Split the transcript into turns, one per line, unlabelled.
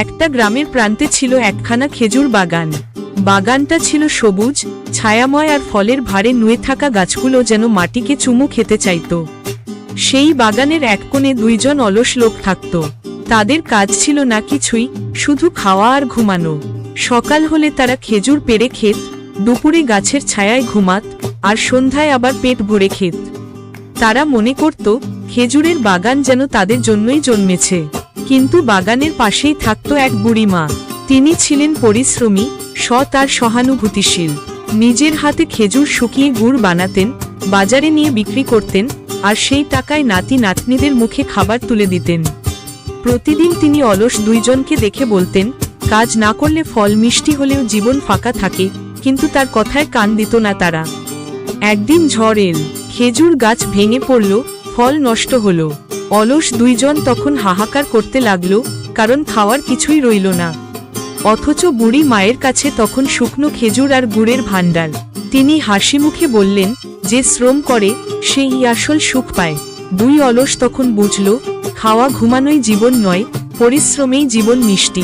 একটা গ্রামের প্রান্তে ছিল একখানা খেজুর বাগান। বাগানটা ছিল সবুজ, ছায়াময়, আর ফলের ভারে নুয়ে থাকা গাছগুলো যেন মাটিকে চুমু খেতে চাইত। সেই বাগানের এক কোণে দুইজন অলস লোক থাকত। তাদের কাজ ছিল না কিছুই, শুধু খাওয়া আর ঘুমানো। সকাল হলে তারা খেজুর পেড়ে খেত, দুপুরে গাছের ছায়ায় ঘুমাত, আর সন্ধ্যায় আবার পেট ভরে খেত। তারা মনে করত খেজুরের বাগান যেন তাদের জন্যই জন্মেছে। কিন্তু বাগানের পাশেই থাকত এক বুড়ি মা। তিনি ছিলেন পরিশ্রমী, সৎ আর সহানুভূতিশীল। নিজের হাতে খেজুর শুকিয়ে গুড় বানাতেন, বাজারে নিয়ে বিক্রি করতেন, আর সেই টাকায় নাতি নাতনিদের মুখে খাবার তুলে দিতেন। প্রতিদিন তিনি অলস দুইজনকে দেখে বলতেন, কাজ না করলে ফল মিষ্টি হলেও জীবন ফাঁকা থাকে, কিন্তু তার কথায় কান দিত না তারা। একদিন ঝড় এল, খেজুর গাছ ভেঙে পড়ল, ফল নষ্ট হলো। অলস দুইজন তখন হাহাকার করতে লাগলো, কারণ খাওয়ার কিছুই রইল না। অথচ বুড়ি মায়ের কাছে তখন শুকনো খেজুর আর গুড়ের ভাণ্ডার। তিনি হাসি মুখে বললেন, যে শ্রম করে সেই আসল সুখ পায়। দুই অলস তখন বুঝল, খাওয়া ঘুমানোই জীবন নয়, পরিশ্রমেই জীবন মিষ্টি।